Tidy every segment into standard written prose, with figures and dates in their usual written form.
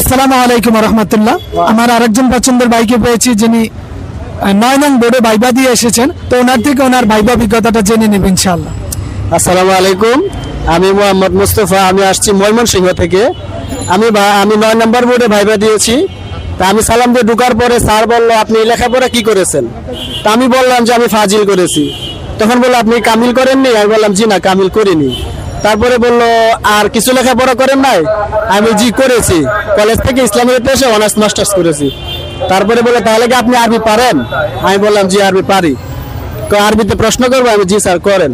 আসসালামু আলাইকুম রহমতুল্লাহ। আমার আরেকজন পছন্দের ভাইকে পেয়েছি যিনি 9 নং বোর্ডে ভাইবা দিয়ে এসেছেন, তো ওনার থেকে ওনার ভাইবা অভিজ্ঞতাটা জেনে নেব ইনশাআল্লাহ। আসসালামু আলাইকুম, আমি মোহাম্মদ মুস্তফা, আমি আসছি ময়মনসিংহ থেকে। আমি 9 নম্বর বোর্ডে ভাইবা দিয়েছি। তা আমি সালাম দিয়ে ঢুকার পরে স্যার বললো আপনি লেখাপড়া কি করেছেন? তা আমি বললাম যে আমি ফাজিল করেছি। তখন বললো আপনি কামিল করেননি? আমি বললাম জি না, কামিল করিনি। তারপরে বললো আর কিছু লেখাপড়া করেন নাই? আমি জি করেছি, কলেজ থেকে ইসলামিক ইতিহাসে অনার্স মাস্টার্স করেছি। তারপরে বললো তাহলে কি আপনি আরবি পারেন? আমি বললাম জি আরবি পারি। আরবিতে প্রশ্ন করবো? আমি জি স্যার করেন।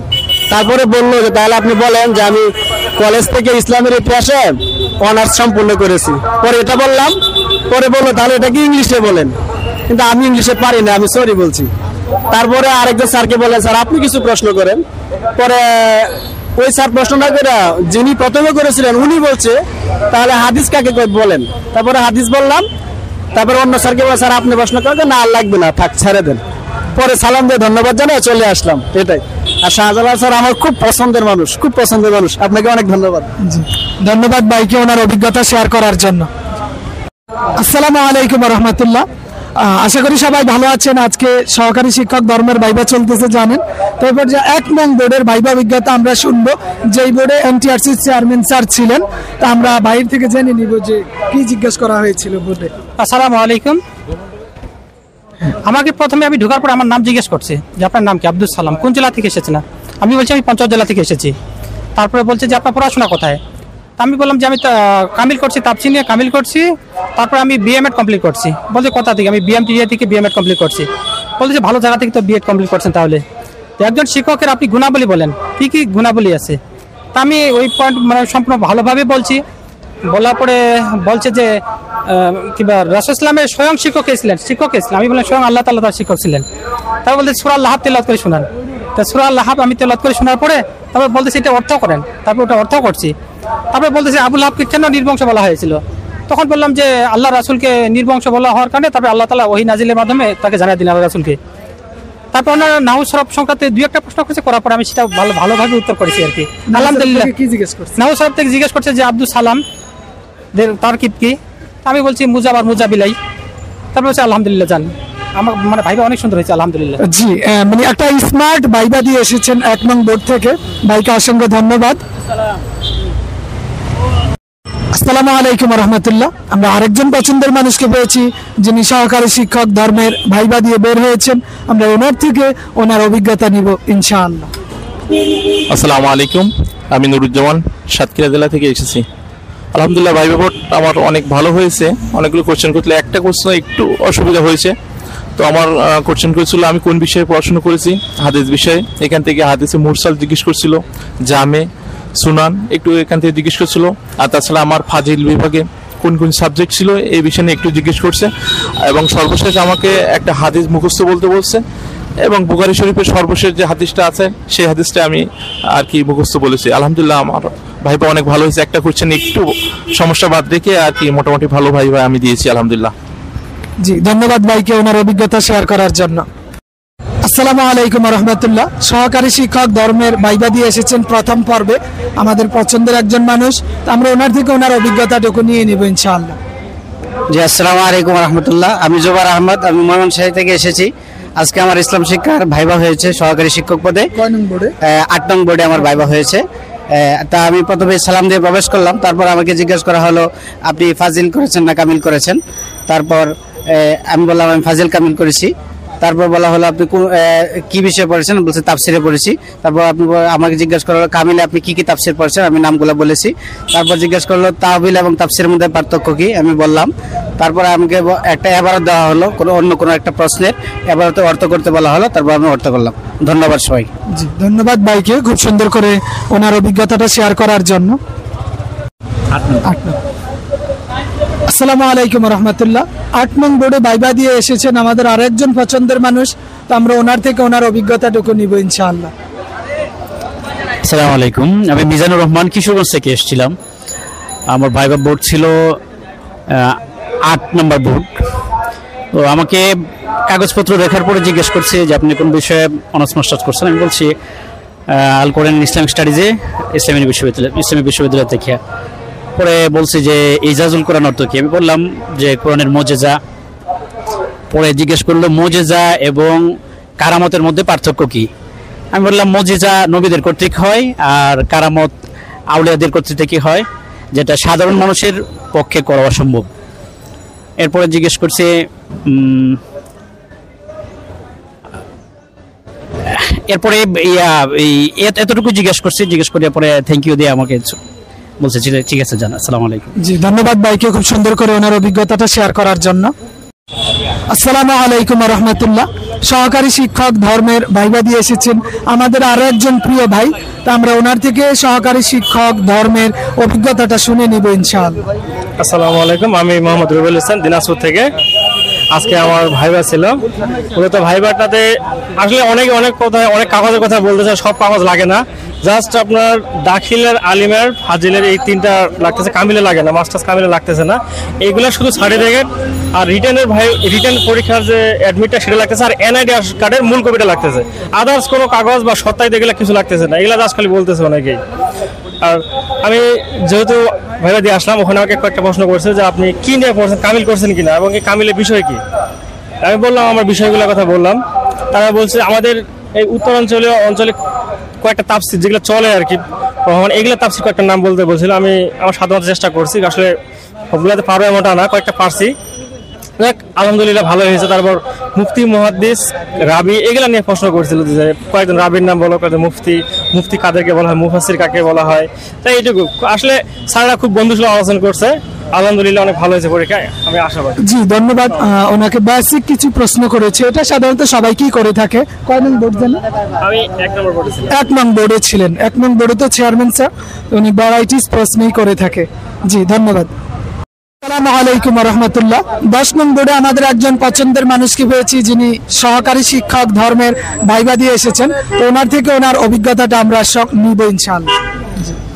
তারপরে বললো যে তাহলে আপনি বলেন যে আমি কলেজ থেকে ইসলামের ইতিহাসে অনার্স সম্পূর্ণ করেছি। পরে এটা বললাম, পরে বললো তাহলে এটা কি ইংলিশে বলেন? কিন্তু আমি ইংলিশে পারি না, আমি সরি বলছি। তারপরে আরেকজন স্যারকে বলেন স্যার আপনি কিছু প্রশ্ন করেন। পরে ওই স্যার প্রশ্ন না করে যিনি প্রথমে করেছিলেন উনি বলছে তাহলে হাদিস কাকে বলেন? তারপরে হাদিস বললাম। তারপরে অন্য স্যারকে বলে স্যার আপনি প্রশ্ন করেন না, আর লাগবে না, থাক ছেড়ে দেন। পরে সালাম দিয়ে ধন্যবাদ জানাই চলে আসলাম, এটাই। আর শাহজালাল স্যার আমার খুব পছন্দের মানুষ, খুব পছন্দের মানুষ। আপনাকে অনেক ধন্যবাদ। ধন্যবাদ ভাইকে ওনার অভিজ্ঞতা শেয়ার করার জন্য। আসসালামু আলাইকুম রহমতুল্লাহ। আশা করি সবাই ভালো আছেন। আজকে সহকারী শিক্ষক ধর্মের ভাইবা চলতেছে জানেন। তো এবার যে 1 নং বোর্ডের ভাইবা অভিজ্ঞতা আমরা শুনবো, যেই বোর্ডে এনটিআরসি চেয়ারম্যান স্যার ছিলেন। তা আমরা বাইরে থেকে জেনে নিব যে কি জিজ্ঞেস করা হয়েছিল বোর্ডে। আসসালামু আলাইকুম। আমাকে প্রথমে আমি ঢোকার পর আমার নাম জিজ্ঞেস করছে যে আপনার নাম কি? আব্দুল সালাম। কোন জেলা থেকে এসেছেন? আমি বলছি আমি পঞ্চায়েত জেলা থেকে এসেছি। তারপরে বলছে যে আপনার পড়াশোনা কোথায়? আমি বললাম যে আমি কামিল করছি, তাপসি নিয়ে কামিল করছি। তারপরে আমি বিএমএড কমপ্লিট করছি। বলছে কোথা থেকে? আমি বিএমটিএ থেকে বিএমএড কমপ্লিট করছি। বলছে ভালো জায়গা থেকে তো বিএড কমপ্লিট করছেন। তাহলে তো একজন শিক্ষকের আপনি গুণাবলী বলেন, কি কি গুণাবলী আছে? তা আমি ওই পয়েন্ট মানে সম্পূর্ণ ভালোভাবে বলছি। বলার পরে বলছে যে কিংবা রাসূল ইসলামের স্বয়ং শিক্ষক ছিলেন। আমি বললাম স্বয়ং আল্লাহ তাআলা তার শিক্ষক ছিলেন। তারপর বলতে সূরা লাহাব তেলাওয়াত করে শোনান। তা সূরা লাহাব আমি তেলাওয়াত করে শোনার পরে তারপর বলতেছে এটা অর্থ করেন। তারপর ওটা অর্থ করছি। তারপরে বলতেছে আবু লাহাবকে কেন নির্বংশ বলা হয়েছিল? তখন বললাম যে আল্লাহ রাসূলকে নির্বংশ বলা হওয়ার কারণে তারপরে আল্লাহ তাআলা ওহী নাজিলের মাধ্যমে তাকে জানিয়ে দিলেন আল্লাহ রাসূলকে। তারপর ওনারা নাহু সরফ সংক্রান্ত 2-1টা প্রশ্ন করার পর আমি সেটা ভালোভাবে উত্তর করেছি আর কি। আলহামদুলিল্লাহ। কি জিজ্ঞেস করছে? নাহু সরফ থেকে জিজ্ঞেস করছে যে আব্দুল সালাম তারকিব কি? আমি বলছি মুজাব আর মুজাবিলাই। তারপর বলছে আলহামদুলিল্লাহ জান। আমার মানে ভাইবা অনেক সুন্দর হয়েছে আলহামদুলিল্লাহ। জি, মানে একটা স্মার্ট ভাইবা দিয়ে এসেছেন 1 নং বোর্ড থেকে। ভাইকে অসংখ্য ধন্যবাদ। আসসালামু আলাইকুম রহমতুল্লাহ। আমরা আরেকজন পছন্দের মানুষকে পেয়েছি যিনি সহকারী শিক্ষক ধর্মের ভাইবা দিয়ে বের হয়েছেন। আমরা ওনার থেকে ওনার অভিজ্ঞতা নিব ইনশাআল্লাহ। আসসালামু আলাইকুম, আমি নুরুজ্জামান সাতক্ষীরা জেলা থেকে এসেছি। আলহামদুলিল্লাহ ভাইবা বোর্ড আমার অনেক ভালো হয়েছে। অনেকগুলো কোশ্চেন করলে একটা কোশ্চেন একটু অসুবিধা হয়েছে। তো আমার কোশ্চেন করেছিল আমি কোন বিষয়ে পড়াশোনা করেছি, হাদিস বিষয়ে। এখান থেকে হাদিসে মুরসাল জিজ্ঞেস করছিল, জামে, সুনান একটু এখান থেকে জিজ্ঞেস করছিল। আর তাছাড়া আমার ফাজিল বিভাগে কোন কোন সাবজেক্ট ছিল এই বিষয় নিয়ে একটু জিজ্ঞেস করছে। এবং সর্বশেষ আমাকে একটা হাদিস মুখস্থ বলতে বলছে। এবং বুখারী শরীফের সর্বশেষ যে হাদিসটা আছে সেই হাদিসটা আমি আর কি মুখস্থ বলেছি। আলহামদুলিল্লাহ আমার ভাইবা অনেক ভালো হয়েছে। একটা কোশ্চেন একটু সমস্যা বাদ রেখে আর কি মোটামুটি ভালো ভাইবা আমি দিয়েছি আলহামদুলিল্লাহ। জি, ধন্যবাদ ভাইকে ওনার অভিজ্ঞতা শেয়ার করার জন্য। আসসালামু আলাইকুম রহমতুল্লাহ। সহকারী শিক্ষক ধর্মের ভাইবা দিয়ে এসেছেন প্রথম পর্বে আমাদের পছন্দের একজন মানুষ। আমরা ওনার থেকে ওনার অভিজ্ঞতাটুকু নিয়ে নিব ইনশাআল্লাহ। জি, আসসালামু আলাইকুম রহমতুল্লাহ। আমি জোবার আহমদ, আমি ময়মনসিংহ থেকে এসেছি। আজকে আমার ইসলাম শিক্ষার ভাইবা হয়েছে সহকারী শিক্ষক পদে। 9 নং বোর্ডে? 8 নং বোর্ডে আমার ভাইবা হয়েছে। তা আমি প্রথমে সালাম দিয়ে প্রবেশ করলাম। তারপর আমাকে জিজ্ঞেস করা হলো আপনি ফাজিল করেছেন না কামিল করেছেন? তারপর আমি বললাম আমি ফাজিল কামিল করেছি। তারপর বলা হলো আপনি কি বিষয়ে পড়েছেন? বলছে তাফসিরে পড়েছি। তারপর আপনি আমাকে জিজ্ঞাসা করলো কামিলে আপনি কি কি তাফসির পড়েছেন? আমি নামগুলো বলেছি। তারপর জিজ্ঞাসা করলো তাহবিল এবং তাফসিরের মধ্যে পার্থক্য কি? আমি বললাম। তারপর আমাকে একটা এবারত দেওয়া হলো অন্য কোনো একটা প্রশ্নের, এবারতে অর্থ করতে বলা হলো। তারপর আমি অর্থ করলাম। ধন্যবাদ সবাই। জি, ধন্যবাদ ভাইকে খুব সুন্দর করে ওনার অভিজ্ঞতাটা শেয়ার করার জন্য। আসসালামু আলাইকুম রহমতুল্লাহ। 8 নং বোর্ডে ভাইবা দিয়ে এসেছেন আমাদের আরেকজন পছন্দের মানুষ। তো আমরা ওনার থেকে ওনার অভিজ্ঞতাটুকু নিব ইনশাআল্লাহ। আসসালামু আলাইকুম, আমি মিজানুর রহমান কিশোরগঞ্জ থেকে এসেছিলাম। আমার ভাইবা বোর্ড ছিল 8 নম্বর বোর্ড। তো আমাকে কাগজপত্র দেখার পরে জিজ্ঞেস করছে যে আপনি কোন বিষয়ে অনার্স মাস্টার্স করছেন? আমি বলছি আল কোরআন ইসলামিক স্টাডিজে ইসলামী বিশ্ববিদ্যালয় থেকে। পরে বলছে যে ইজাজুল কোরআন অর্থ কি? আমি বললাম যে কোরআনের মুজিজা। পরে জিজ্ঞেস করলো মুজিজা এবং কারামতের মধ্যে পার্থক্য কি? আমি বললাম মুজিজা নবীদের কর্তৃক হয় আর কারামত আউলিয়াদের কর্তৃক হয়, যেটা সাধারণ মানুষের পক্ষে করা অসম্ভব। এরপরে জিজ্ঞেস করছে এরপরে এতটুকু জিজ্ঞেস করে পরে থ্যাংক ইউ দিয়ে আমাকে বলছে ঠিক আছে জান, আসসালামু আলাইকুম। জি, ধন্যবাদ ভাইকে খুব সুন্দর করে ওনার অভিজ্ঞতাটা শেয়ার করার জন্য। আসসালামু আলাইকুম ওয়া রাহমাতুল্লাহ। সহকারী শিক্ষক ধর্মের ভাইবা দিয়ে এসেছেন আমাদের আরো একজন প্রিয় ভাই, তা আমরা ওনার থেকে সহকারী শিক্ষক ধর্মের অভিজ্ঞতাটা শুনে নিব ইনশাআল্লাহ। আসসালামু আলাইকুম, আমি মোহাম্মদ রুবেল হোসেন দিনাজপুর থেকে। আজকে আমার ভাইবা ছিল। মূলত ভাইবাটাতে আসলে অনেক কাগজের কথা বলতে চাই, সব কাগজ লাগে না, জাস্ট আপনার দাখিলের, আলিমের, ফাজিলের এই তিনটা লাগতেছে, কামিলে লাগে না, মাস্টার্স কামিলে লাগতেছে না। এইগুলো শুধু সার্টিফিকেট আর রিটার্ন পরীক্ষার যে অ্যাডমিটটা সেটা লাগতেছে, আর এনআইডি কার্ডের মূল কপিটা লাগতেছে। আদার্স কোনো কাগজ বা সত্তায় এগুলো কিছু লাগতেছে না, এগুলো জাস্ট খালি বলতেছে অনেকেই। আর আমি যেহেতু ভাইবা দিয়ে আসলাম, ওখানে আমাকে কয়েকটা প্রশ্ন করছে যে আপনি কি নিয়ে পড়ছেন, কামিল করছেন কিনা এবং এই কামিলের বিষয় কি। আমি বললাম আমার বিষয়গুলোর কথা বললাম। তারা বলছে আমাদের এই উত্তরাঞ্চলে কয়েকটা তাফসির যেগুলো চলে আর কি, এগুলো তাফসির কয়েকটা নাম বলতে বলছিল। আমি আমার সাধারণত চেষ্টা করছি, আসলে সবগুলোতে পারবো এমনটা না, কয়েকটা পারছি, আলহামদুলিল্লাহ ভালো হয়েছে। তারপর মুফতি, মুহাদ্দিস, রাবি এগুলো নিয়ে প্রশ্ন করছিল যে কয়েকজন রাবির নাম বলো, কয়েকজন মুফতি কাদেরকে বলা হয়, মুফাসসির কাকে বলা হয়। তাই এইটুকু আসলে স্যাররা খুব বন্ধুসুলভ আলোচনা করছে, আলহামদুলিল্লাহ অনেক ভালো হয়েছে পরীক্ষায়, আমি আশাবাদী। জি, ধন্যবাদ। ওনাকে বেসিক কিছু প্রশ্ন করেছে, এটা সাধারণত সবাইকেই করে থাকে। কয় নং বোর্ড জানেন? আমি 1 নম্বর পড়েছি। 1 নং বোর্ডে ছিলেন। 1 নং বোর্ডে তো চেয়ারম্যান স্যার, উনি ভ্যারাইটিস প্রশ্নই করে থাকে। জি, ধন্যবাদ। আসসালামু আলাইকুম ওয়া রাহমাতুল্লাহ। 10 নং বোর্ডে আমাদের একজন পছন্দের মানুষকে পেয়েছি, যিনি সহকারী শিক্ষক ধর্মের ভাইবা দিয়ে এসেছেন। তো ওনার থেকে ওনার অভিজ্ঞতাটা আমরা নিব ইনশাআল্লাহ।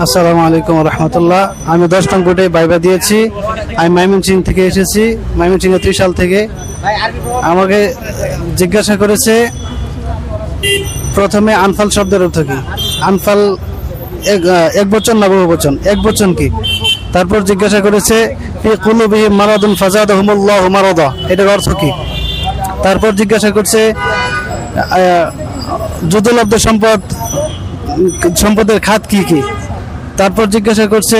আসসালামু আলাইকুম রহমতুল্লাহ। আমি 10 নং বোর্ডে ভাইবা দিয়েছি। আমি ময়মনসিংহ থেকে এসেছি, ময়মনসিংহ ত্রিশাল থেকে। আমাকে জিজ্ঞাসা করেছে প্রথমে আনফাল শব্দের অর্থ কি, আনফাল এক বচন না বহু বচন, এক বচন কি। তারপর জিজ্ঞাসা করেছে ফি কুলুবিহিম মারাদুন ফাজাদাহুমুল্লাহু মারাদা, এটার অর্থ কি। তারপর জিজ্ঞাসা করছে যুদ্ধলব্ধ সম্পদের খাত কি কি। তারপর জিজ্ঞাসা করছে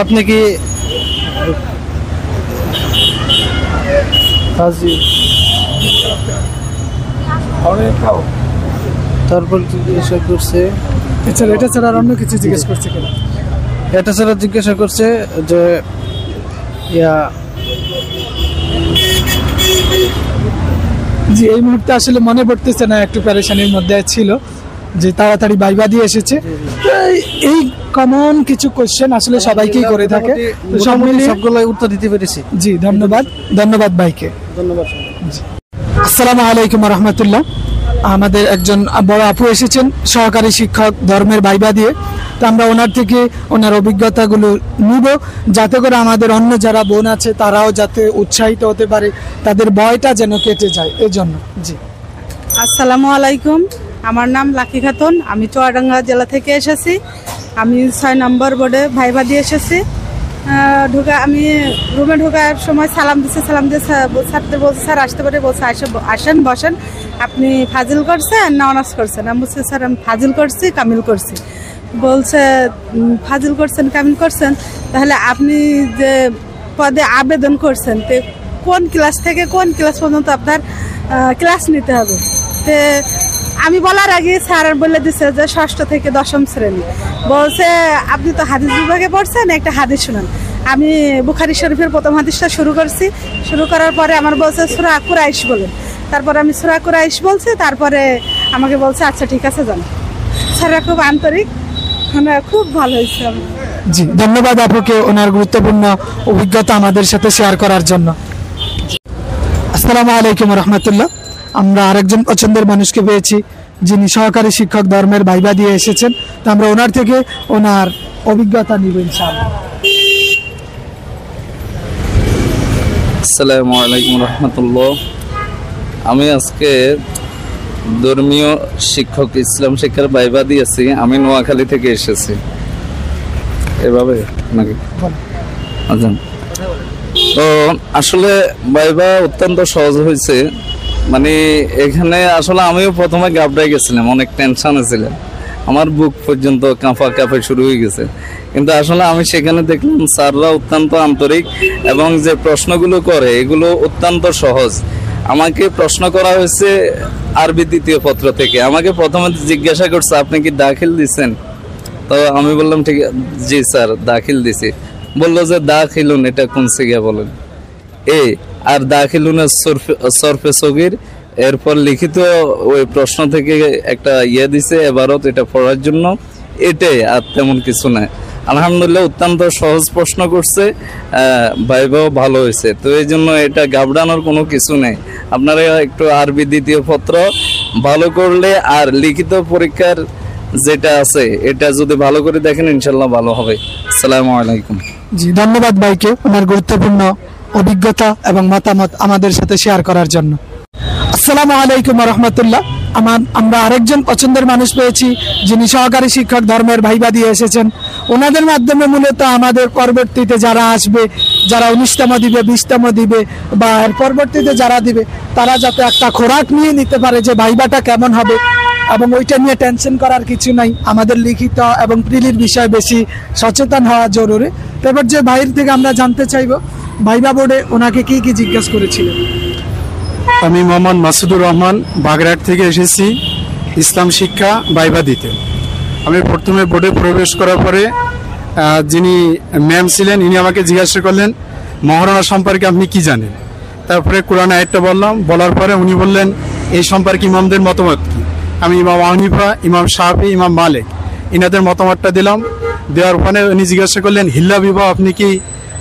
আপনি কি তারপর জিজ্ঞাসা করছে এটা ছাড়া আর অন্য কিছু জিজ্ঞেস করছে কিনা। এটা ছাড়া জিজ্ঞাসা করছে যে জি, এই মুহূর্তে আসলে মনে পড়তেছে না, একটু পেরেশানির মধ্যে ছিল যে তাড়াতাড়ি ভাইবা দিয়ে এসেছে। এই কমন কিছু কোশ্চেন আসলে সবাইকেই করে থাকে, সব মিলিয়ে সবগুলোই উত্তর দিতে পেরেছি। জি, ধন্যবাদ ভাইকে। ধন্যবাদ। আসসালামু আলাইকুম ওয়া রাহমাতুল্লাহ। আমাদের একজন বড় আপু এসেছেন সহকারী শিক্ষক ধর্মের ভাইবা দিয়ে। তো আমরা ওনার থেকে ওনার অভিজ্ঞতাগুলো নিব, যাতে করে আমাদের অন্য যারা বোন আছে তারাও যাতে উৎসাহিত হতে পারে, তাদের ভয়টা যেন কেটে যায়, এই জন্য। জি, আসসালামু আলাইকুম, আমার নাম লাকি খাতুন, আমি চুয়াডাঙ্গা জেলা থেকে এসেছি। আমি 6 নম্বর বোর্ডে ভাইবা দিয়ে এসেছি। আমি রুমে ঢোকার সময় সালাম দিয়ে স্যারদের বলছে স্যার আসতে পারে, বলছে আসেন বসেন, আপনি ফাজিল করছেন না অনার্স করছেন। আমি বলছি স্যার আমি ফাজিল করছি, কামিল করছি। বলছে ফাজিল করছেন, কামিল করছেন, তাহলে আপনি যে পদে আবেদন করছেন তে কোন ক্লাস থেকে কোন ক্লাস পর্যন্ত আপনার ক্লাস নিতে হবে। তে আমি বলার আগে স্যার বলে দিচ্ছে যে 6ষ্ঠ থেকে 10ম শ্রেণী। বলছে আপনি তো হাদিস বিভাগে পড়ছেন, একটা হাদিস শুনান। আমি বুখারী শরীফের প্রথম হাদিসটা শুরু করছি। শুরু করার পরে আমার বলছে সূরা কুরাইশ বলেন। তারপরে আমি সূরা কুরাইশ বলছি, তারপরে আমাকে বলছে আচ্ছা ঠিক আছে যান। স্যাররা খুব আন্তরিক, খুব ভালো হয়েছে। জি, ধন্যবাদ আপুকে ওনার গুরুত্বপূর্ণ অভিজ্ঞতা আমাদের সাথে শেয়ার করার জন্য। আসসালামু আলাইকুম ওয়া রাহমাতুল্লাহ। আমরা আরেকজন পছন্দের মানুষকে পেয়েছি, যিনি সহকারী শিক্ষক ধর্মের ভাইবা দিয়ে এসেছেন। তো আমরা ওনার থেকে ওনার অভিজ্ঞতা নিব ইনশাআল্লাহ। আসসালামু আলাইকুম রহমতুল্লাহ। আমি আজকে ধর্মীয় শিক্ষক ইসলাম শিক্ষার ভাইবা দিয়েছি। আমি নোয়াখালী থেকে এসেছি। এভাবে নাকি? আচ্ছা, তো আসলে ভাইবা অত্যন্ত সহজ হয়েছে। মানে এখানে আসলে আমিও প্রথমে ঘাবড়ে গেছিলাম, অনেক টেনশনে ছিলাম, আমার বুক পর্যন্ত কাঁপা শুরু হয়ে গেছে। কিন্তু আসলে আমি সেখানে দেখলাম স্যাররা অত্যন্ত আন্তরিক এবং যে প্রশ্নগুলো করে এগুলো অত্যন্ত সহজ। আমাকে প্রশ্ন করা হয়েছে আরবি দ্বিতীয় পত্র থেকে। আমাকে প্রথমে জিজ্ঞাসা করছে আপনি কি দাখিল দিচ্ছেন? তো আমি বললাম ঠিক জি স্যার দাখিল দিছি। বললো যে দাখিলুন এটা কোন সিগা বলেন? আর দাখিলুনের সরফে সগীর। এরপর লিখিত ওই প্রশ্ন থেকে একটা দিছে এবারত, এটা পড়ার জন্য। এটাই, আর তেমন কিছু নাই। আলহামদুলিল্লাহ অত্যন্ত সহজ প্রশ্ন করছে, ভাইবাও ভালো হয়েছে। তো এই জন্য এটা ঘাবড়ানোর কোনো কিছু নেই। আপনারা একটু আরবি দ্বিতীয় পত্র ভালো করলে আর লিখিত পরীক্ষার যেটা আছে এটা যদি ভালো করে দেখেন ইনশাল্লাহ ভালো হবে। আসসালামু আলাইকুম। জি, ধন্যবাদ ভাইকে ওনার গুরুত্বপূর্ণ অভিজ্ঞতা এবং মতামত আমাদের সাথে শেয়ার করার জন্য। আসসালামু আলাইকুম রহমতুল্লাহ। আমরা আরেকজন পছন্দের মানুষ পেয়েছি যিনি সহকারী শিক্ষক ধর্মের ভাইবা দিয়ে এসেছেন। ওনাদের মাধ্যমে মূলত আমাদের পরবর্তীতে যারা আসবে, যারা 19তম দিবে, 20তম দিবে বা এর পরবর্তীতে যারা দিবে, তারা যাতে একটা খোরাক নিয়ে নিতে পারে যে ভাইবাটা কেমন হবে, এবং ওইটা নিয়ে টেনশন করার কিছু নাই। আমাদের লিখিত এবং প্রিলির বিষয়ে বেশি সচেতন হওয়া জরুরি। এবার যে ভাইয়ের থেকে আমরা জানতে চাইব ভাইবা বোর্ডে ওনাকে কি কি জিজ্ঞাসা করেছিলেন। আমি মোহাম্মদ মাসুদুর রহমান বাগেরহাট থেকে এসেছি ইসলাম শিক্ষা ভাইবা দিতে। আমি প্রথমে বোর্ডে প্রবেশ করার পরে যিনি ম্যাম ছিলেন ইনি আমাকে জিজ্ঞাসা করলেন মহারণা সম্পর্কে আপনি কি জানেন। তারপরে কোরআন আয়াতটা বলার পরে উনি বললেন এই সম্পর্কে ইমামদের মতামত কি। আমি ইমাম হানিফা, ইমাম শাফি, ইমাম মালিক ইনাদের মতামতটা দিলাম। দেওয়ার পরে উনি জিজ্ঞাসা করলেন হিল্লা বিবাহ আপনি কি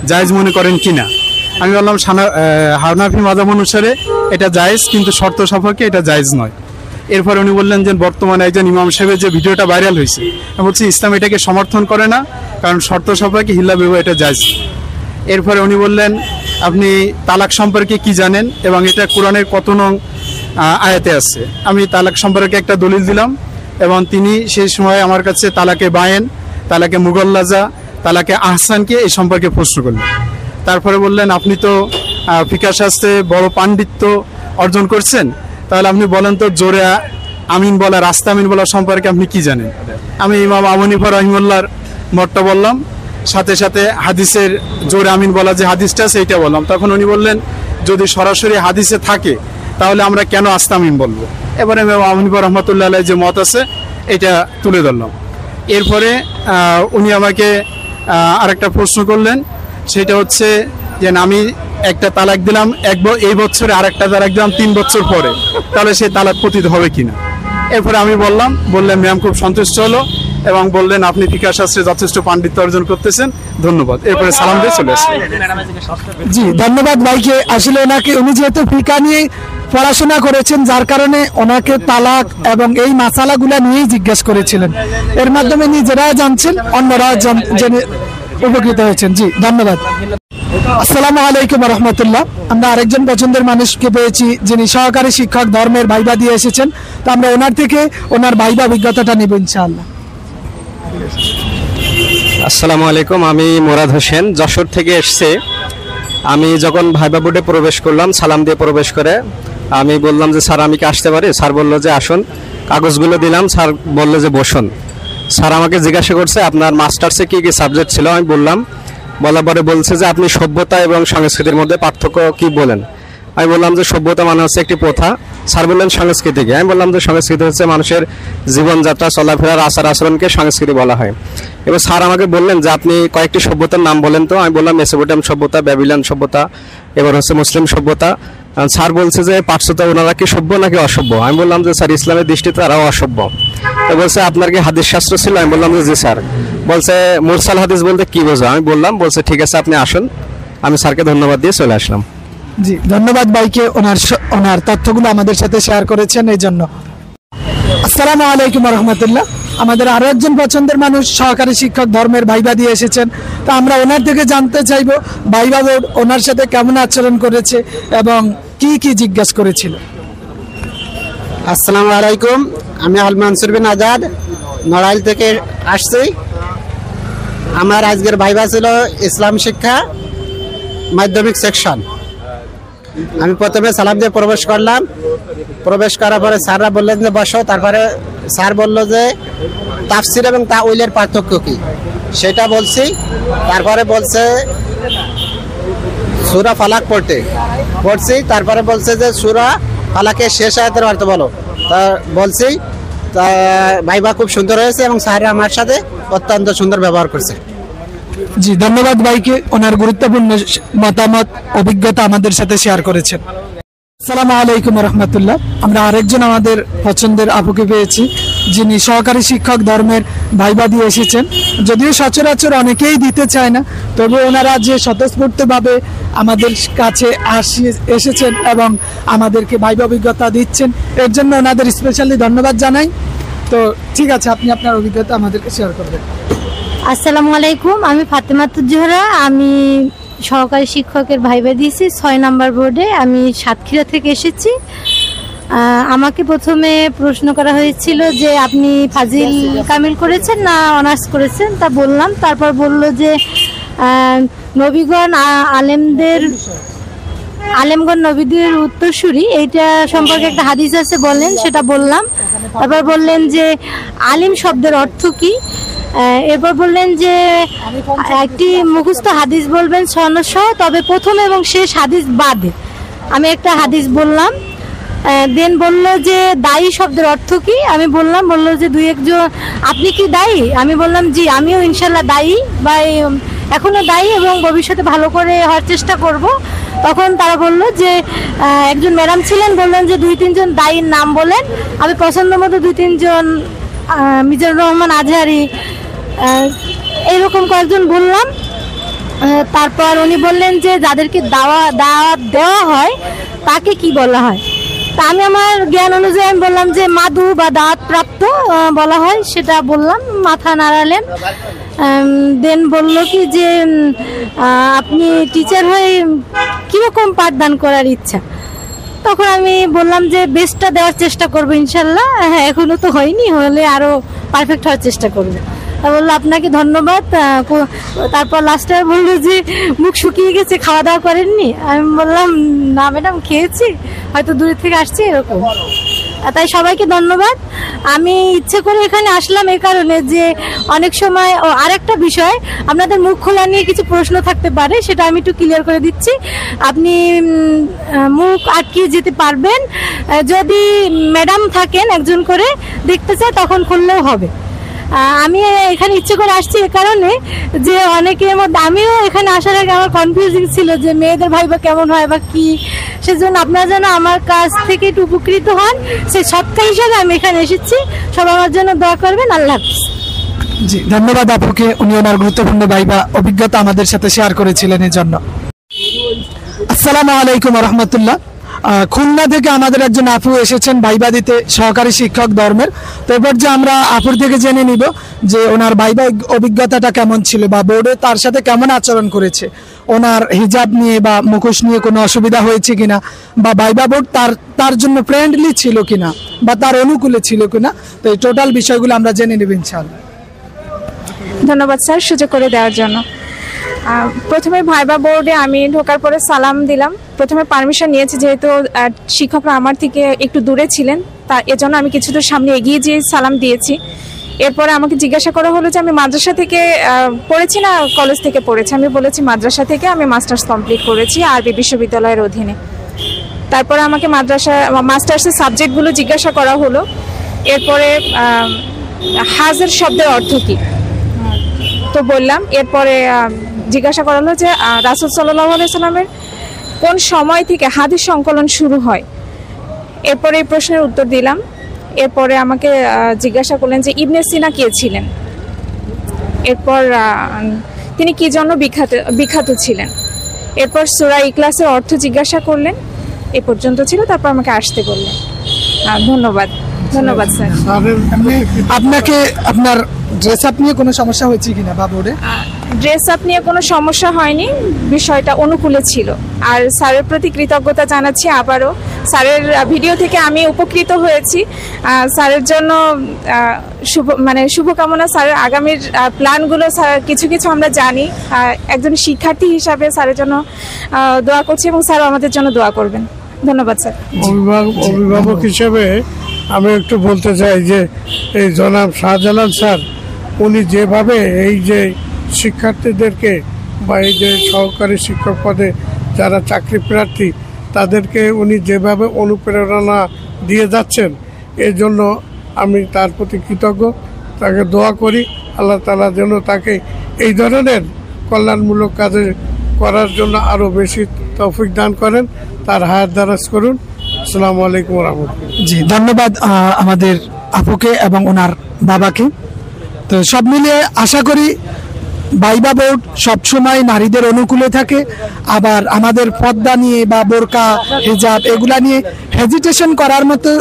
জায়েজ মনে করেন কিনা। আমি বললাম হানাফি মাযহাব অনুসারে এটা জায়েজ, কিন্তু শর্ত সাপেক্ষে এটা জায়েজ নয়। এরপরে উনি বললেন যে বর্তমানে একজন ইমাম সাহেবের যে ভিডিওটা ভাইরাল হয়েছে, আমি বলছি ইসলাম এটাকে সমর্থন করে না, কারণ শর্ত সাপেক্ষে হিল্লা বিবাহ এটা জায়েজ। এরপরে উনি বললেন আপনি তালাক সম্পর্কে কি জানেন এবং এটা কোরআনের কত নং আয়াতে আছে। আমি তালাক সম্পর্কে একটা দলিল দিলাম এবং তিনি সেই সময় আমার কাছে তালাকে বায়েন, তালাকে মুগল্লাজা, তালাকে আহসানকে এই সম্পর্কে প্রশ্ন করলেন। তারপরে বললেন আপনি তো ফিকাহ শাস্ত্রে বড় পাণ্ডিত্য অর্জন করছেন, তাহলে আপনি বলেন তো জোরে আমিন বলা, রাস্তা আমিন বলা সম্পর্কে আপনি কি জানেন। আমি ইমাম আবু হানিফা রাহিমাহুল্লাহর মতটা বললাম, সাথে সাথে হাদিসের জোরে আমিন বলা যে হাদিসটা সেইটা বললাম। তখন উনি বললেন যদি সরাসরি হাদিসে থাকে তাহলে আমরা কেন আস্তা আমিন বলবো। এবারে ইমাম আবু হানিফা রাহমাতুল্লাহ আলাইহি যে মত আছে এটা তুলে ধরলাম। এরপরে উনি আমাকে আরেকটা প্রশ্ন করলেন, সেটা হচ্ছে যে আমি একটা তালাক দিলাম এই বছরে, আরেকটা তালাক দিলাম 3 বছর পরে, তাহলে সেই তালাক পতিত হবে কিনা। এরপরে আমি বললেন ম্যাম খুব সন্তুষ্ট হলো এবং বললেন আপনি ফিকাহ শাস্ত্রে যথেষ্ট পাণ্ডিত্য অর্জন করতেছেন, ধন্যবাদ। এরপরে সালাম দিয়ে চলে আসলেন। জি, ধন্যবাদ ভাইকে। আসলে উনি যেহেতু ফিকা নিয়ে পড়াশোনা করেছেন, যার কারণে ওনাকে তালাক এবং এই মাসালাগুলা নিয়েই জিজ্ঞাসা করেছিলেন। এর মাধ্যমে নিজেরা জানছেন, অন্যরাও জেনে উপকৃত হয়েছেন। জি, ধন্যবাদ। আসসালামু আলাইকুম রহমতুল্লাহ। আমরা আরেকজন পছন্দের মানুষকে পেয়েছি যিনি সহকারী শিক্ষক ধর্মের ভাইবা দিয়ে এসেছেন। তো আমরা ওনার থেকে ওনার ভাইবা অভিজ্ঞতাটা নেব ইনশাআল্লাহ। আসসালামু আলাইকুম, আমি মোরাদ হোসেন যশোর থেকে এসেছি। আমি যখন ভাইবা বোর্ডে প্রবেশ করলাম, সালাম দিয়ে প্রবেশ করে আমি বললাম যে স্যার আমি কি আসতে পারি। স্যার বললো যে আসুন। কাগজগুলো দিলাম, স্যার বললো যে বসুন। স্যার আমাকে জিজ্ঞাসা করছে আপনার মাস্টার্সে কি কি সাবজেক্ট ছিল। আমি বললাম, বলার পরে বলছে যে আপনি সভ্যতা এবং সংস্কৃতির মধ্যে পার্থক্য কি বলেন। আমি বললাম যে সভ্যতা মানে হচ্ছে একটি প্রথা। স্যার বললেন সংস্কৃতিকে। আমি বললাম যে সংস্কৃতি হচ্ছে মানুষের জীবনযাত্রা, চলাফেরার আচার আচরণকে সংস্কৃতি বলা হয়। এবার স্যার আমাকে বললেন যে আপনি কয়েকটি সভ্যতার নাম বলেন তো। আমি বললাম মেসোপটেমিয়ান সভ্যতা, ব্যাবিলন সভ্যতা, এবার হচ্ছে মুসলিম সভ্যতা। স্যার বলছে যে পার্শ্বতা ওনারা কি সভ্য নাকি অসভ্য। আমি বললাম যে স্যার ইসলামের দৃষ্টিতে তারাও অসভ্য। তো বলছে আপনার কি হাদিস শাস্ত্র ছিল। আমি বললাম যে জি স্যার। বলছে মুরসাল হাদিস বলতে কি বোঝো। আমি বললাম, বলছে ঠিক আছে আপনি আসুন। আমি স্যারকে ধন্যবাদ দিয়ে চলে আসলাম। জি, ধন্যবাদ ভাইকে ওনার তথ্যগুলো আমাদের সাথে শেয়ার করেছেন এই জন্য। আসসালামু আলাইকুম রহমতুল্লাহ। আমাদের আরো একজন পছন্দের মানুষ সহকারী শিক্ষক ধর্মের ভাইবা দিয়ে এসেছেন। তো আমরা ওনার থেকে জানতে চাইবো ভাইবা বোর্ড ওনার সাথে কেমন আচরণ করেছে এবং কি কি জিজ্ঞাসা করেছিল। আসসালামু আলাইকুম, আমি আল মানসুর বিন আজাদ নড়াইল থেকে আসছি। আমার আজকের ভাইবা ছিল ইসলাম শিক্ষা মাধ্যমিক সেকশন। আমি প্রথমে সালাম দিয়ে প্রবেশ করলাম। প্রবেশ করার পরে স্যাররা বললেন যে বসো। তারপরে স্যার বলল যে তাফসির এবং তাউইলের পার্থক্য কি সেটা বলছি। তারপরে বলছে সূরা ফালাক পড়ছি। তারপরে বলছে যে সূরা ফালাকের শেষ আয়াতের অর্থ বলো। তা বলছি, তা ভাইবা খুব সুন্দর হয়েছে এবং স্যার আমার সাথে অত্যন্ত সুন্দর ব্যবহার করছে। জি, ধন্যবাদ ভাইকে, ওনার গুরুত্বপূর্ণ মতামত অভিজ্ঞতা আমাদের সাথে শেয়ার করেছেন। আসসালামু আলাইকুম রহমতুল্লাহ। আমরা আরেকজন আমাদের পছন্দের আপুকে পেয়েছি, যিনি সহকারী শিক্ষক ধর্মের ভাইবা দিয়ে এসেছেন। যদিও সচরাচর অনেকেই দিতে চায় না, তবে ওনারা যে স্বতঃস্ফূর্তভাবে আমাদের কাছে এসেছেন এবং আমাদেরকে ভাইবা অভিজ্ঞতা দিচ্ছেন, এর জন্য ওনাদের স্পেশালি ধন্যবাদ জানাই। তো ঠিক আছে, আপনি আপনার অভিজ্ঞতা আমাদেরকে শেয়ার করবেন। আসসালামু আলাইকুম, আমি ফাতেমাতুজ জোহরা। আমি সহকারী শিক্ষকের ভাইবা দিয়েছি 6 নম্বর বোর্ডে। আমি সাতক্ষীরা থেকে এসেছি। আমাকে প্রথমে প্রশ্ন করা হয়েছিল যে আপনি ফাজিল কামিল করেছেন না অনার্স করেছেন, তা বললাম। তারপর বলল যে নবীগণ আলেমগণ নবীদের উত্তরসূরি, এইটা সম্পর্কে একটা হাদিস আছে বলেন, সেটা বললাম। তারপর বললেন যে আলিম শব্দের অর্থ কি। এরপর বললেন যে একটি মুখস্থ হাদিস বলবেন সনদসহ, তবে প্রথম এবং শেষ হাদিস বাদে। আমি একটা হাদিস বললাম। দেন বলল যে দায়ী শব্দের অর্থ কি। আমি বললাম, বলল যে দুই একজন, আপনি কি দায়ী? আমি বললাম জি, আমিও ইনশাল্লাহ দায়ী, বা এখনো দায়ী এবং ভবিষ্যতে ভালো করে হওয়ার চেষ্টা করব। তখন তারা বলল যে একজন ম্যাডাম ছিলেন, বললেন যে 2-3 জন দায়ীর নাম বলেন। আমি পছন্দ মতো 2-3 জন, মিজানুর রহমান আজহারি, এইরকম কয়েকজন বললাম। তারপর উনি বললেন যে যাদেরকে দাওয়াত দেওয়া হয় তাকে কি বলা হয়। তা আমি আমার জ্ঞান অনুযায়ী আমি বললাম যে মাদু বা দাওয়াত প্রাপ্ত বলা হয়, সেটা বললাম। মাথা নাড়ালেন। দেন বলল কি যে আপনি টিচার হয়ে কীরকম পাঠদান করার ইচ্ছা। তখন আমি বললাম যে বেস্টটা দেওয়ার চেষ্টা করবো ইনশাল্লাহ। হ্যাঁ, এখনো তো হয়নি, হলে আরও পারফেক্ট হওয়ার চেষ্টা করবো। বললো আপনাকে ধন্যবাদ। তারপর লাস্টে বললো যে মুখ শুকিয়ে গেছে, খাওয়া দাওয়া করেননি। আমি বললাম না ম্যাডাম, খেয়েছি, হয়তো দূরের থেকে আসছি, এরকম। তাই সবাইকে ধন্যবাদ। আমি ইচ্ছে করে এখানে আসলাম এই কারণে যে অনেক সময় আরেকটা বিষয়, আপনাদের মুখ খোলা নিয়ে কিছু প্রশ্ন থাকতে পারে, সেটা আমি একটু ক্লিয়ার করে দিচ্ছি। আপনি মুখ আটকিয়ে যেতে পারবেন, যদি ম্যাডাম থাকেন একজন করে দেখতে চায় তখন খুললেও হবে। আমি এখানে ইচ্ছে করে আসছি এ কারণে যে অনেকের মধ্যে, আমিও এখানে আসার আগে আমার কনফিউজিং ছিল যে মেয়েদের ভাইবা কেমন হয় বা কি। সেজন্য আপনারা যেন আমার কাছ থেকে একটু উপকৃত হন, সেই সৎকার হিসাবে আমি এখানে এসেছি। সবাই আমার জন্য দোয়া করবেন। আল্লাহ হাফিজ। জি, ধন্যবাদ আপুকে, উনি ওনার গুরুত্বপূর্ণ ভাইবা অভিজ্ঞতা আমাদের সাথে শেয়ার করেছিলেন এর জন্য। আসসালামু আলাইকুম রহমতুল্লাহ। খুলনা থেকে আমাদের একজন আপু এসেছেন ভাইবা দিতে, সহকারী শিক্ষক ধর্মের। তো এবার যে আমরা আপুর থেকে জেনে নিব যে ওনার ভাইবা অভিজ্ঞতাটা কেমন ছিল, বা বোর্ডে তার সাথে কেমন আচরণ করেছে, ওনার হিজাব নিয়ে বা মুখোশ নিয়ে কোনো অসুবিধা হয়েছে কিনা, বা ভাইবা বোর্ড তার জন্য ফ্রেন্ডলি ছিল কিনা বা তার অনুকূলে ছিল কিনা। তো এই টোটাল বিষয়গুলো আমরা জেনে নেব ইনশাআল্লাহ। ধন্যবাদ স্যার সুযোগ করে দেওয়ার জন্য। প্রথমে ভাইবা বোর্ডে আমি ঢোকার পরে সালাম দিলাম। প্রথমে পারমিশন নিয়েছি, যেহেতু শিক্ষকরা আমার থেকে একটু দূরে ছিলেন, এজন্য আমি কিছু দূর সামনে এগিয়ে যেয়ে সালাম দিয়েছি। এরপরে আমাকে জিজ্ঞাসা করা হলো যে আমি মাদ্রাসা থেকে পড়েছি না কলেজ থেকে পড়েছি। আমি বলেছি মাদ্রাসা থেকে আমি মাস্টার্স কমপ্লিট করেছি আরবি বিশ্ববিদ্যালয়ের অধীনে। তারপরে আমাকে মাস্টার্সের সাবজেক্টগুলো জিজ্ঞাসা করা হলো। এরপরে হাজের শব্দের অর্থ কী তো বললাম। এরপরে জিজ্ঞাসা করা হলো যে রাসূল সাল্লাল্লাহু আলাইহি সাল্লামের কোন সময় থেকে হাদিস সংকলন শুরু হয়। এরপরে এই প্রশ্নের উত্তর দিলাম। এরপরে আমাকে জিজ্ঞাসা করলেন যে ইবনে সিনা কে ছিলেন, এরপর তিনি কি জন্য বিখ্যাত ছিলেন। এরপর সূরা ইখলাসের অর্থ জিজ্ঞাসা করলেন। এ পর্যন্ত ছিল, তারপর আমাকে আসতে বললেন। ধন্যবাদ স্যার। আপনাকে আপনার ড্রেস আপ নিয়ে কোনো সমস্যা হয়েছে কিনা বা বোর্ডে? ড্রেস আপ নিয়ে কোনো সমস্যা হয়নি, বিষয়টা অনুকূলে ছিল। আর স্যারের প্রতি কৃতজ্ঞতা জানাচ্ছি আবারও। স্যারের ভিডিও থেকে আমি উপকৃত হয়েছি। স্যারের জন্য শুভকামনা। স্যারের আগামীর প্ল্যানগুলো স্যার কিছু কিছু আমরা জানি। একজন শিক্ষার্থী হিসাবে স্যারের জন্য দোয়া করছি এবং স্যারও আমাদের জন্য দোয়া করবেন। ধন্যবাদ স্যার। অভিভাবক হিসেবে আমি একটু বলতে চাই যে এই জনাব শাহজালাল স্যার উনি যেভাবে এই যে শিক্ষার্থীদেরকে বা এই যে সহকারী শিক্ষক পদে যারা চাকরি প্রার্থী তাদেরকে উনি যেভাবে অনুপ্রেরণা দিয়ে যাচ্ছেন, এর জন্য আমি তার প্রতি কৃতজ্ঞ। তাকে দোয়া করি আল্লাহ তাআলা যেন তাকে এই ধরনের কল্যাণমূলক কাজে করার জন্য আরও বেশি তৌফিক দান করেন, তার হায়াত দারাজ করুন। আসসালামু আলাইকুম ওয়া রাহমাতুল্লাহ। জি, ধন্যবাদ আমাদের আপুকে এবং ওনার বাবাকে। তো সব মিলিয়ে আশা করি ভাইবা বোর্ড সবসময় নারীদের অনুকূলে থাকে। আবার আমাদের পর্দা নিয়ে বা বোরকা হিজাব এগুলা নিয়ে হেজিটেশন করার মতো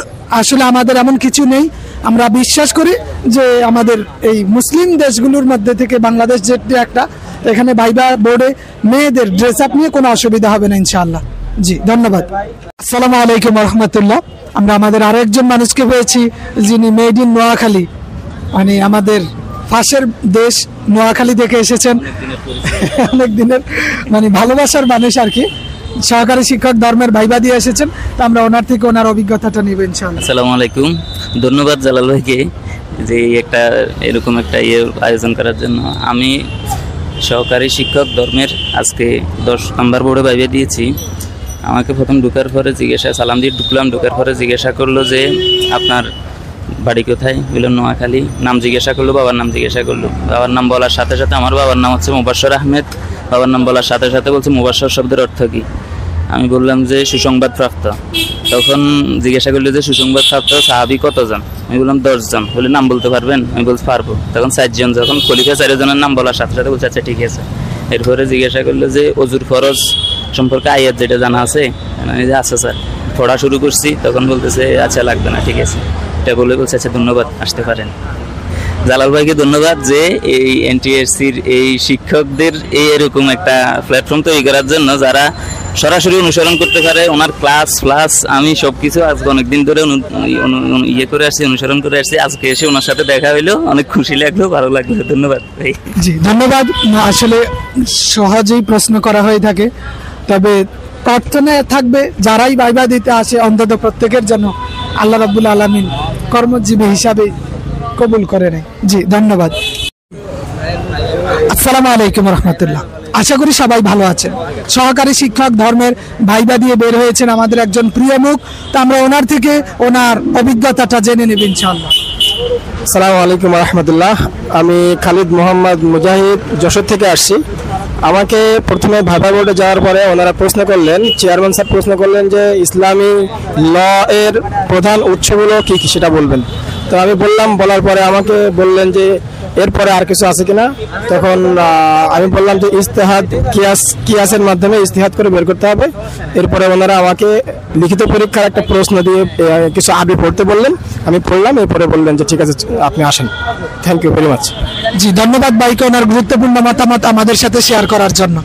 আসলে আমাদের এমন কিছু নেই। আমরা বিশ্বাস করি যে আমাদের এই মুসলিম দেশগুলোর মধ্যে থেকে বাংলাদেশ যেটি একটা, এখানে ভাইবা বোর্ডে মেয়েদের ড্রেস আপ নিয়ে কোনো অসুবিধা হবে না ইনশাআল্লাহ। জি, ধন্যবাদ। আসসালামু আলাইকুম রহমতুল্লাহ। আমরা আমাদের আরেকজন মানুষকে পেয়েছি যিনি মেড ইন নোয়াখালী, মানে আমাদের পাশের দেশ নোয়াখালী থেকে এসেছেন, অনেক দিনের মানে ভালোবাসার মানুষ আর কি। সহকারী শিক্ষক ধর্মের ভাইবা দিয়ে এসেছেন, তো আমরা ওনার থেকে ওনার অভিজ্ঞতাটা নিব ইনশাআল্লাহ। আসসালামু আলাইকুম। ধন্যবাদ জালাল ভাইকে যে একটা এরকম একটা আয়োজন করার জন্য। আমি সহকারী শিক্ষক ধর্মের আজকে 10 নম্বর বোর্ডে ভাইবা দিয়েছি। আমাকে প্রথম ঢুকার পরে সালাম দিয়ে ঢুকলাম। ঢুকার পরে জিজ্ঞাসা করলো যে আপনার বাড়ি কোথায়? বললাম নোয়াখালী। নাম জিজ্ঞাসা করলো, বাবার নাম জিজ্ঞাসা করলো। বাবার নাম বলার সাথে সাথে, আমার বাবার নাম হচ্ছে মুবাশশর আহমেদ। বাবার নাম বলার সাথে সাথে বলছে মুবাশশর শব্দের অর্থ কী? আমি বললাম যে সুসংবাদ প্রাপ্ত। তখন জিজ্ঞাসা করলো যে সুসংবাদ প্রাপ্ত সাহাবী কতজন? আমি বললাম 10 জন। বলে নাম বলতে পারবেন? আমি বলতে পারবো। তখন 4 জন। যখন খলিফা 4 জনের নাম বলার সাথে সাথে বলছে আচ্ছা ঠিক আছে। এরপরে জিজ্ঞাসা করলো যে অজুর ফরজ সম্পর্কে আয়াত যেটা জানা আছে? আমি যে আচ্ছা স্যার, পড়া শুরু করছি। তখন বলতেছে আচ্ছা লাগবে না, ঠিক আছে। এটা বলে বলছে আচ্ছা ধন্যবাদ, আসতে পারেন। জালাল ভাইকে ধন্যবাদ যে এই এনটিএসসির এই শিক্ষকদের এরকম একটা প্ল্যাটফর্ম তৈরি করার জন্য, যারা সরাসরি অনুসরণ করতে পারে ওনার ক্লাস আমি সবকিছু আজকে অনেকদিন ধরে করে আসছি, অনুসরণ করে আসছি। আজকে এসে ওনার সাথে দেখা হইলো, অনেক খুশি লাগলো, ভালো লাগলো। ধন্যবাদ ভাই। জি, ধন্যবাদ। আসলে সহজেই প্রশ্ন করা হয়ে থাকে, তবে প্রার্থনা থাকবে যারাই ভাইবা দিতে আসে অন্তত প্রত্যেকের জন্য আল্লাহ রাব্বুল আলামিন কর্মজীবী হিসাবে কবুল করে নেয়। জি, ধন্যবাদ। আসসালামু আলাইকুম রহমতুল্লাহ। আশা করি সবাই ভালো আছেন। সহকারী শিক্ষক ধর্মের ভাইবা দিয়ে বের হয়েছেন আমাদের একজন প্রিয় মুখ। তো আমরা ওনার থেকে ওনার অভিজ্ঞতাটা জেনে নেব ইনশাআল্লাহ। আসসালামু আলাইকুম রহমতুল্লাহ। আমি খালিদ মোহাম্মদ মুজাহিদ, যশোর থেকে আসছি। আমাকে প্রথমে ভাইবা বোর্ডে যাওয়ার পরে ওনারা প্রশ্ন করলেন, চেয়ারম্যান স্যার প্রশ্ন করলেন যে ইসলামী ল এর প্রধান উৎসগুলো কী কী সেটা বলবেন। তো আমি বললাম, বলার পরে আমাকে বললেন যে এরপরে আর কিছু আছে কিনা। তখন আমি বললাম যে ইজতিহাদ কিয়াসের মাধ্যমে ইজতিহাদ করে বের করতে হবে। এরপরে ওনারা আমাকে লিখিত পরীক্ষার একটা প্রশ্ন দিয়ে কিছু আরবি পড়তে বললেন, আমি পড়লাম। এরপরে বললেন যে ঠিক আছে আপনি আসেন। Thank you very much. জি, ধন্যবাদ ভাইকে ওনার গুরুত্বপূর্ণ মতামত আমাদের সাথে শেয়ার করার জন্য।